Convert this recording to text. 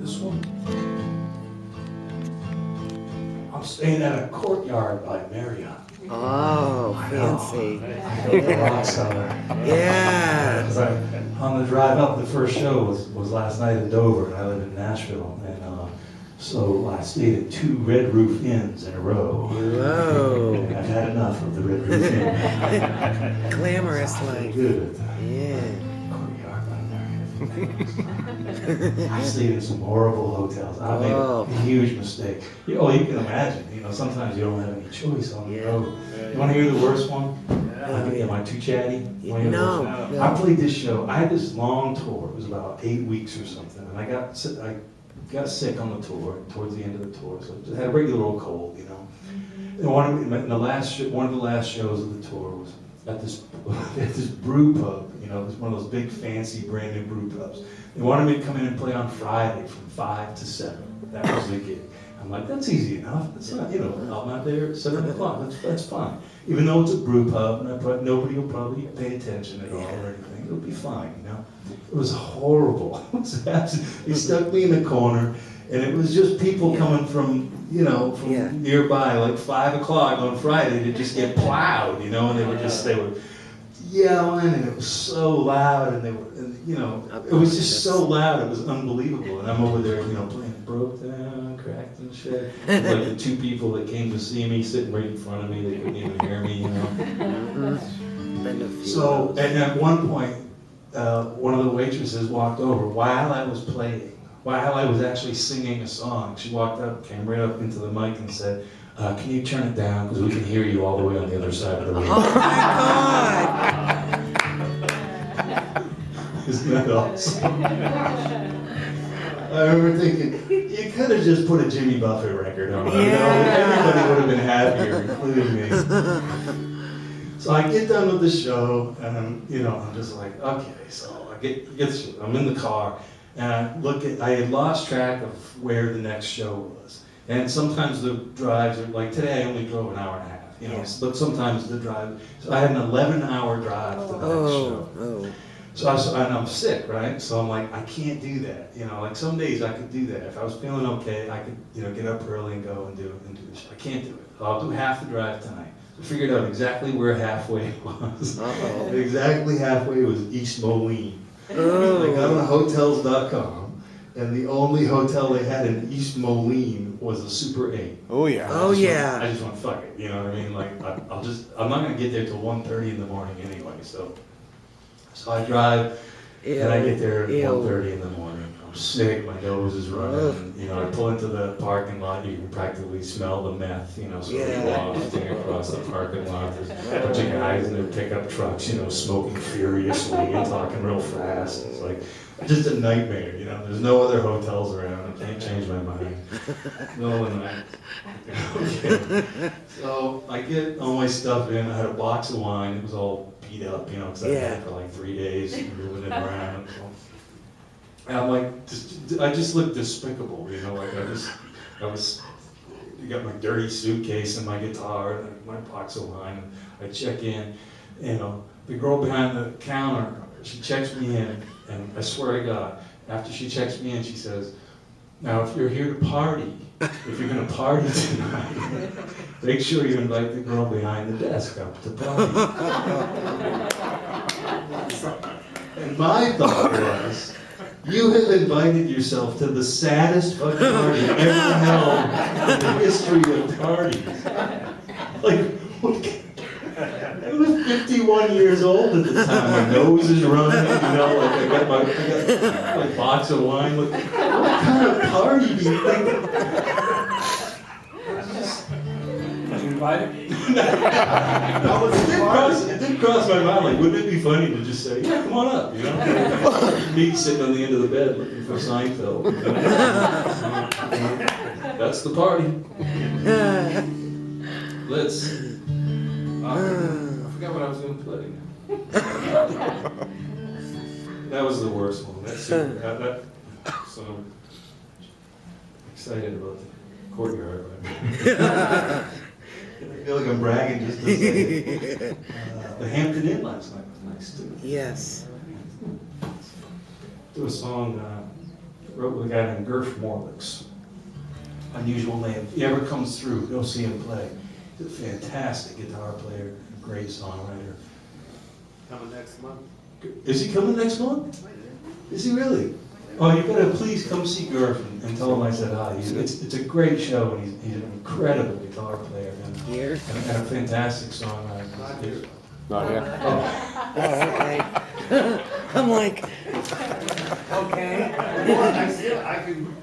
This one. I'm staying at a Courtyard by Marriott. Oh, fancy. Rock star. Yeah. 'Cause on the drive up, the first show was last night in Dover, and I live in Nashville, and so I stayed at 2 Red Roof Inns in a row. Whoa. And I've had enough of the Red Roof Inn. Glamorous life. Good. Yeah. I stayed in some horrible hotels. I made a huge mistake. You can imagine. Sometimes you don't have any choice on the road. You want to hear the worst one? Am I too chatty? No. I played this show. I had this long tour. It was about 8 weeks or something, and I got sick on the tour towards the end of the tour. So I had a regular old cold, And one of the last shows of the tour was at this brew pub. It's one of those big, fancy, brand new brew pubs. They wanted me to come in and play on Friday from 5 to 7. That was the gig. I'm like, that's easy enough. It's not, I'm out there at 7 o'clock. That's fine. Even though it's a brew pub, and nobody will probably pay attention at all or anything. It'll be fine, It was horrible. They stuck me in the corner, and it was just people coming from nearby, like 5 o'clock on Friday, to just get plowed, and they were yelling, and it was so loud, and it was just so loud, it was unbelievable. And I'm over there, playing Broke Down, Cracked and shit. Like the 2 people that came to see me sitting right in front of me, they couldn't even hear me, So, and at one point, one of the waitresses walked over while I was playing, while I was actually singing a song. She walked up, came right up into the mic and said, can you turn it down, because we can hear you all the way on the other side of the room. Oh my God! Isn't that awesome? I remember thinking, you could have just put a Jimmy Buffett record on. Everybody would have been happier, including me. So I get done with the show, and I'm just like, okay. So I'm in the car, and I had lost track of where the next show was. And sometimes the drives are, like today I only drove an hour and a half, but sometimes the drive, so I had an 11-hour drive to the next show. So and I'm sick, right? So I'm like, I can't do that. Like some days I could do that. If I was feeling okay, I could, get up early and go and do the show. I can't do it. So I'll do half the drive tonight. So I figured out exactly where halfway was. Exactly halfway was East Moline. I got on hotels.com. And the only hotel they had in East Moline was a Super 8. Oh yeah. I just went, fuck it. You know what I mean? Like, I'm not going to get there till 1:30 in the morning anyway. So I drive, and I get there at 1:30 in the morning. I'm sick, my nose is running. I pull into the parking lot, you can practically smell the meth, wafting across the parking lot. There's a bunch of guys in their pickup trucks, smoking furiously and talking real fast. It's like, just a nightmare, There's no other hotels around. I can't change my mind. No, and okay. So I get all my stuff in. I had a box of wine. It was all beat up, because I had it for like 3 days, moving it around. And I'm like, I just looked despicable, Like I got my dirty suitcase and my guitar and my box of wine. I check in, the girl behind the counter, she checks me in. And I swear to God, after she checks me in, she says, now if you're here to party, if you're going to party tonight, make sure you invite the girl behind the desk up to party. And my thought was, you have invited yourself to the saddest fucking party ever held in the history of parties. Like, I was 51 years old at the time. My nose is running, I got my box of wine. What kind of party do you think? Did you invite me? It did cross my mind, like, wouldn't it be funny to just say, yeah, come on up, Me sitting on the end of the bed looking for Seinfeld. That's the party. I forgot what I was going to play. That was the worst one. So I'm excited about the Courtyard. I feel like I'm bragging just to say it. The Hampton Inn last night was nice too. Yes. Do a song wrote with a guy named Gerf Morlix. Unusual name. If he ever comes through, go see him play. He's a fantastic guitar player, great songwriter. Coming next month. Is he coming next month? Is he really? Oh, you gotta please come see Gerf and tell him I said hi. It's a great show, and he's an incredible guitar player Here? and a fantastic songwriter. Not here. Not yet. Oh, okay. I'm like, Okay. I can